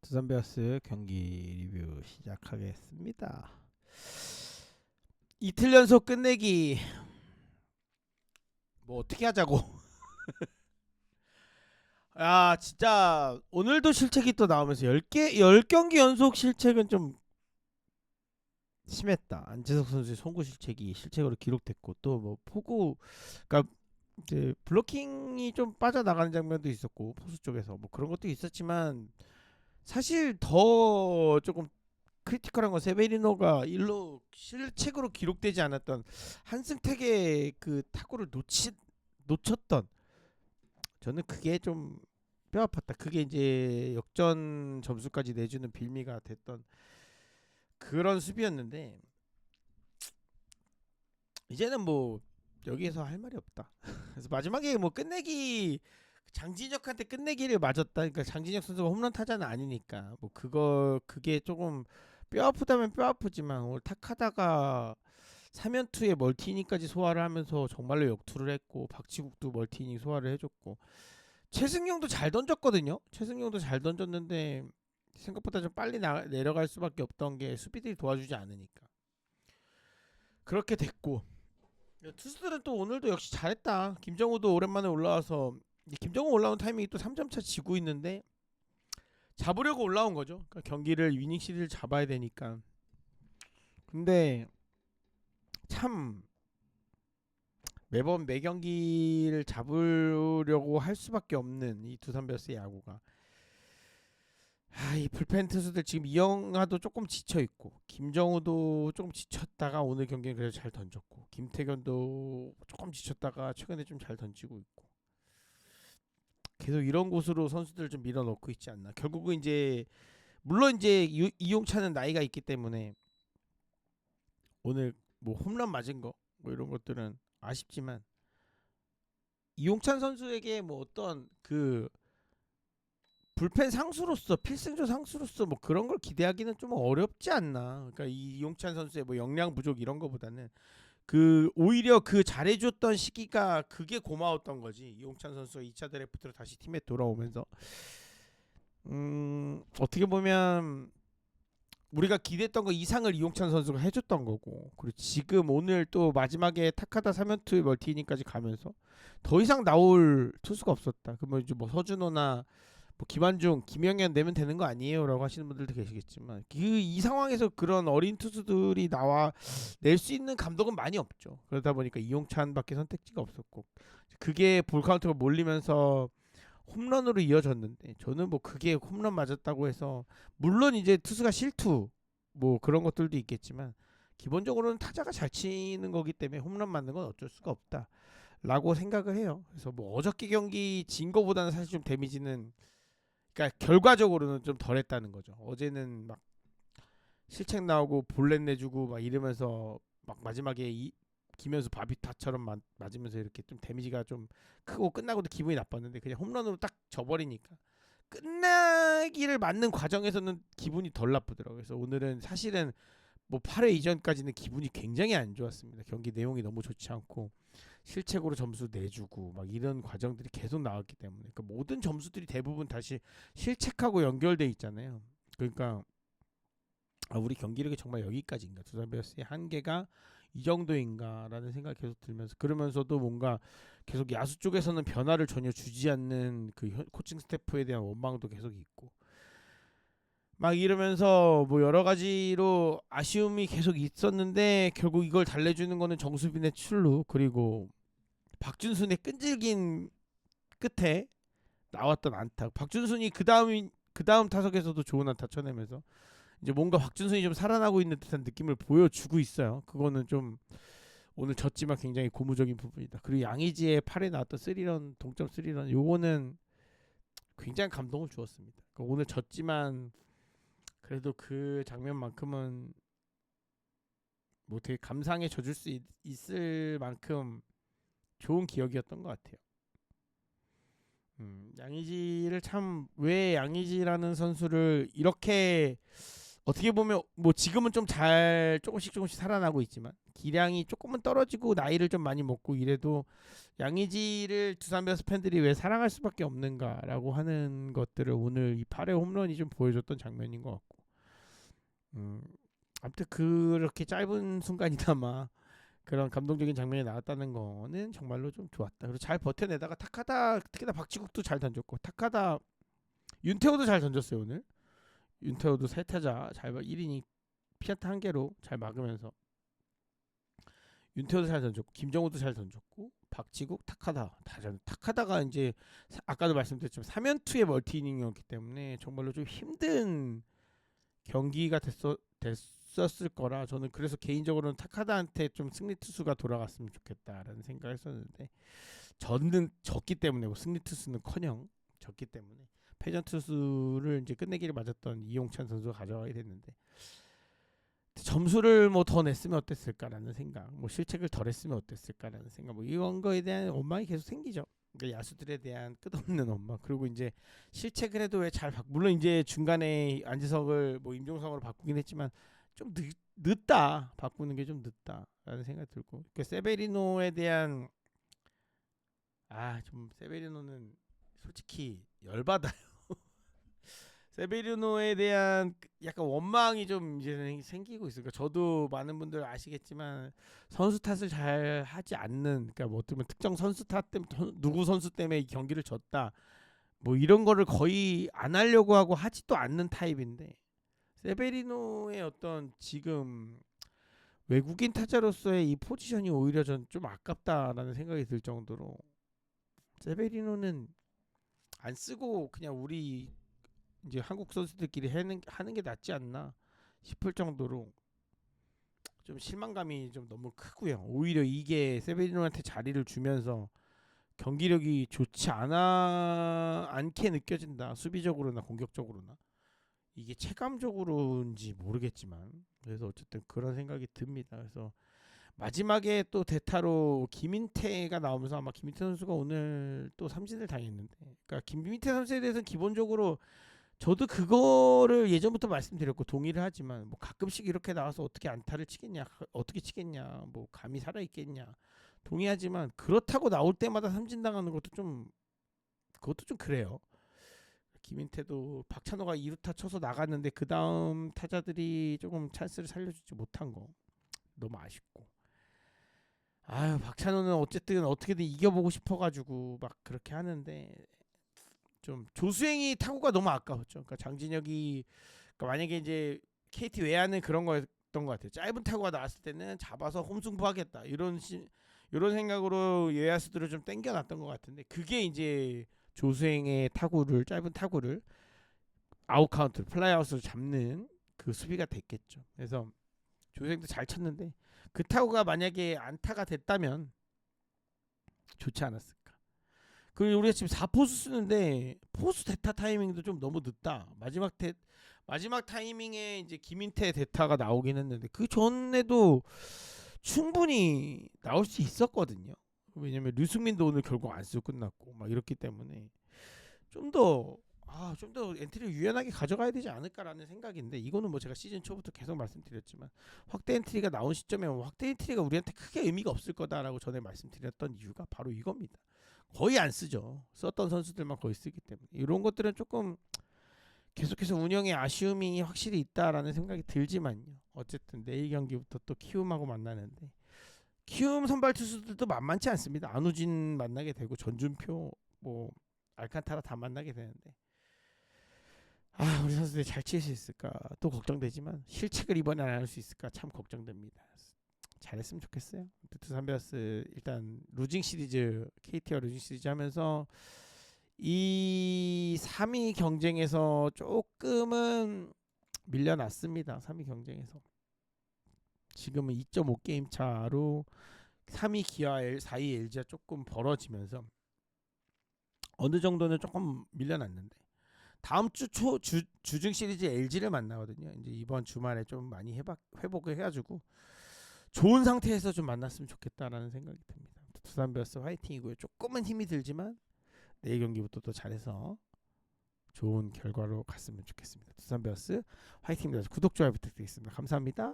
두산 베어스 경기 리뷰 시작하겠습니다. 이틀 연속 끝내기 뭐 어떻게 하자고. 아 진짜 오늘도 실책이 또 나오면서 10경기 연속 실책은 좀 심했다. 안재석 선수의 송구 실책이 실책으로 기록됐고 또 뭐 포구, 그러니까 이제 블로킹이 좀 빠져나가는 장면도 있었고 포수 쪽에서 뭐 그런 것도 있었지만 사실 더 조금 크리티컬한 건 세베리노가 일로 실책으로 기록되지 않았던 한승택의 그 타구를 놓쳤던, 저는 그게 좀 뼈 아팠다. 그게 이제 역전 점수까지 내주는 빌미가 됐던 그런 수비였는데 이제는 뭐 여기에서 할 말이 없다. 그래서 마지막에 뭐 끝내기, 장진혁한테 끝내기를 맞았다. 그러니까 장진혁 선수가 홈런 타자는 아니니까 뭐 그게 조금 뼈 아프다면 뼈 아프지만 오늘 탁하다가 3연투에 멀티이닝까지 소화를 하면서 정말로 역투를 했고 박지국도 멀티이닝 소화를 해줬고 최승용도 잘 던졌거든요. 최승용도 잘 던졌는데 생각보다 좀 빨리 내려갈 수밖에 없던 게 수비들이 도와주지 않으니까 그렇게 됐고, 투수들은 또 오늘도 역시 잘했다. 김정우도 오랜만에 올라와서, 김정우 올라온 타이밍이 또 3점차 지고 있는데 잡으려고 올라온 거죠. 그러니까 경기를 위닝 시리즈를 잡아야 되니까. 근데 참 매번 매 경기를 잡으려고 할 수밖에 없는 이 두산 베어스의 야구가, 이 불펜 투수들 지금 이영하도 조금 지쳐 있고 김정우도 조금 지쳤다가 오늘 경기는 그래도 잘 던졌고 김태견도 조금 지쳤다가 최근에 좀 잘 던지고 있고 계속 이런 곳으로 선수들 좀 밀어넣고 있지 않나. 결국은 이제 물론 이제 이용찬은 나이가 있기 때문에 오늘 뭐 홈런 맞은 거 뭐 이런 것들은 아쉽지만 이용찬 선수에게 뭐 어떤 그 불펜 상수로서 필승조 상수로서 뭐 그런 걸 기대하기는 좀 어렵지 않나. 그러니까 이 이용찬 선수의 뭐 역량 부족 이런 거보다는 그 오히려 그 잘해줬던 시기가 그게 고마웠던 거지. 이용찬 선수가 2차 드래프트로 다시 팀에 돌아오면서 어떻게 보면 우리가 기대했던 거 이상을 이용찬 선수가 해줬던 거고, 그리고 지금 오늘 또 마지막에 타카다 3연투 멀티이닝까지 가면서 더 이상 나올 투수가 없었다. 그러면 이제 뭐 서준호나 뭐 김한중, 김영현 내면 되는 거 아니에요라고 하시는 분들도 계시겠지만 이 상황에서 그런 어린 투수들이 나와 낼 수 있는 감독은 많이 없죠. 그러다 보니까 이용찬밖에 선택지가 없었고 그게 볼 카운트가 몰리면서 홈런으로 이어졌는데 저는 뭐 그게 홈런 맞았다고 해서, 물론 이제 투수가 실투 뭐 그런 것들도 있겠지만 기본적으로는 타자가 잘 치는 거기 때문에 홈런 맞는 건 어쩔 수가 없다라고 생각을 해요. 그래서 뭐 어저께 경기 진 거보다는 사실 좀 데미지는, 그러니까 결과적으로는 좀 덜했다는 거죠. 어제는 막 실책 나오고 볼넷 내주고 막 이러면서 막 마지막에 김현수 바비타처럼 맞으면서 이렇게 좀 데미지가 좀 크고 끝나고도 기분이 나빴는데 그냥 홈런으로 딱 져버리니까 끝나기를 맞는 과정에서는 기분이 덜 나쁘더라고요. 그래서 오늘은 사실은 뭐 8회 이전까지는 기분이 굉장히 안 좋았습니다. 경기 내용이 너무 좋지 않고 실책으로 점수 내주고 막 이런 과정들이 계속 나왔기 때문에, 그러니까 모든 점수들이 대부분 다시 실책하고 연결돼 있잖아요. 그러니까 우리 경기력이 정말 여기까지인가, 두산 베어스의 한계가 이 정도인가라는 생각이 계속 들면서, 그러면서도 뭔가 계속 야수 쪽에서는 변화를 전혀 주지 않는 그 코칭 스태프에 대한 원망도 계속 있고 막 이러면서 뭐 여러 가지로 아쉬움이 계속 있었는데 결국 이걸 달래주는 거는 정수빈의 출루, 그리고 박준순의 끈질긴 끝에 나왔던 안타. 박준순이 그 다음 타석에서도 좋은 안타 쳐내면서 이제 뭔가 박준순이 좀 살아나고 있는 듯한 느낌을 보여주고 있어요. 그거는 좀 오늘 졌지만 굉장히 고무적인 부분이다. 그리고 양의지의 8에 나왔던 3런, 동점 3런, 요거는 굉장히 감동을 주었습니다. 그러니까 오늘 졌지만 그래도 그 장면만큼은 뭐 되게 감상에 젖을 수 있을 만큼 좋은 기억이었던 것 같아요. 양의지를 참, 왜 양의지라는 선수를 이렇게 어떻게 보면 뭐 지금은 좀 잘 조금씩 살아나고 있지만 기량이 조금은 떨어지고 나이를 좀 많이 먹고 이래도 양의지를 두산 베어스 팬들이 왜 사랑할 수밖에 없는가라고 하는 것들을 오늘 이 8회 홈런이 좀 보여줬던 장면인 것 같고, 음, 아무튼 그렇게 짧은 순간이나마 그런 감동적인 장면이 나왔다는 거는 정말로 좀 좋았다. 그리고 잘 버텨내다가 타카다, 특히나 박지국도 잘 던졌고, 타카다 윤태호도 잘 던졌어요 오늘. 윤태호도 세 타자 잘 1이닝 피안타 한 개로 잘 막으면서 윤태호도 잘 던졌고 김정우도 잘 던졌고 박지국 타카다 타카다가 이제 아까도 말씀드렸지만 3연투의 멀티이닝이었기 때문에 정말로 좀 힘든 경기가 됐었을 거라 저는 그래서 개인적으로는 타카다한테 좀 승리 투수가 돌아갔으면 좋겠다라는 생각을 했었는데 저는 졌기 때문에 뭐 승리 투수는커녕 졌기 때문에 패전 투수를 이제 끝내기를 맞았던 이용찬 선수가 가져가게 됐는데 점수를 뭐 더 냈으면 어땠을까라는 생각, 뭐 실책을 덜 했으면 어땠을까라는 생각, 뭐 이런 거에 대한 원망이 계속 생기죠. 그러니까 야수들에 대한 끝없는 원망. 그리고 이제 실책을 해도 왜 잘 물론 이제 중간에 안지석을 뭐 임종성으로 바꾸긴 했지만 좀 늦다 바꾸는 게 좀 늦다라는 생각이 들고 그 세베리노에 대한 좀 세베리노는 솔직히 열받아요. 세베리노에 대한 약간 원망이 좀 이제 생기고 있으니까 저도 많은 분들 아시겠지만 선수 탓을 잘 하지 않는 그러니까 뭐 어떻게 보면 특정 선수 탓 때문에 누구 선수 때문에 이 경기를 졌다 뭐 이런 거를 거의 안 하려고 하고 하지도 않는 타입인데 세베리노의 어떤 지금 외국인 타자로서의 이 포지션이 오히려 전 좀 아깝다라는 생각이 들 정도로 세베리노는 안 쓰고 그냥 우리 이제 한국 선수들끼리 하는 게 낫지 않나 싶을 정도로 좀 실망감이 좀 너무 크고요. 오히려 이게 세베리노한테 자리를 주면서 경기력이 좋지 않게 느껴진다. 수비적으로나 공격적으로나 이게 체감적으로인지 모르겠지만 그래서 어쨌든 그런 생각이 듭니다. 그래서 마지막에 또 대타로 김인태가 나오면서 아마 김인태 선수가 오늘 또 삼진을 당했는데, 그러니까 김인태 선수에 대해서는 기본적으로 저도 그거를 예전부터 말씀드렸고 동의를 하지만 뭐 가끔씩 이렇게 나와서 어떻게 안타를 치겠냐 어떻게 치겠냐 뭐 감이 살아있겠냐 동의하지만 그렇다고 나올 때마다 삼진 당하는 것도 좀 그것도 좀 그래요. 김인태도 박찬호가 2루타 쳐서 나갔는데 그 다음 타자들이 조금 찬스를 살려주지 못한 거 너무 아쉽고, 박찬호는 어쨌든 어떻게든 이겨보고 싶어가지고 막 그렇게 하는데 좀 조수행이 타구가 너무 아까웠죠. 그러니까 장진혁이 그러니까 만약에 이제 KT 외야는 그런 거였던 것 같아요. 짧은 타구가 나왔을 때는 잡아서 홈승부하겠다 이런 생각으로 외야수들을 좀 땡겨놨던 것 같은데 그게 이제 조수행의 타구를 짧은 타구를 아웃 카운트 플라이아웃으로 잡는 그 수비가 됐겠죠. 그래서 조수행도 잘 쳤는데 그 타구가 만약에 안타가 됐다면 좋지 않았을까. 그리고 우리가 지금 4포수 쓰는데 포수 대타 타이밍도 좀 너무 늦다. 마지막 타이밍에 이제 김인태 대타가 나오긴 했는데 그 전에도 충분히 나올 수 있었거든요. 왜냐면 류승민도 오늘 결국 안 쓰고 끝났고 막 이렇기 때문에 좀 더 엔트리를 유연하게 가져가야 되지 않을까라는 생각인데 이거는 뭐 제가 시즌 초부터 계속 말씀드렸지만 확대 엔트리가 나온 시점에 확대 엔트리가 우리한테 크게 의미가 없을 거다라고 전에 말씀드렸던 이유가 바로 이겁니다. 거의 안 쓰죠. 썼던 선수들만 거의 쓰기 때문에 이런 것들은 조금 계속해서 운영에 아쉬움이 확실히 있다라는 생각이 들지만요. 어쨌든 내일 경기부터 또 키움하고 만나는데 키움 선발 투수들도 만만치 않습니다. 안우진 만나게 되고 전준표 뭐 알칸타라 다 만나게 되는데 우리 선수들이 잘 칠 수 있을까 또 걱정되지만 실책을 이번에 안 할 수 있을까 참 걱정됩니다. 잘했으면 좋겠어요. 두산 베어스 일단 루징 시리즈 KT와 루징 시리즈 하면서 이 3위 경쟁에서 조금은 밀려났습니다. 3위 경쟁에서 지금은 2.5게임 차로 3위 기아 4위 LG가 조금 벌어지면서 어느 정도는 조금 밀려났는데 다음 주 주중 시리즈 LG를 만나거든요. 이제 이번 주말에 좀 많이 회복을 해가지고 좋은 상태에서 좀 만났으면 좋겠다라는 생각이 듭니다. 두산 베어스 화이팅이고요. 조금은 힘이 들지만 내일 경기부터 또 잘해서 좋은 결과로 갔으면 좋겠습니다. 두산 베어스 화이팅입니다. 구독 좋아요 부탁드리겠습니다. 감사합니다.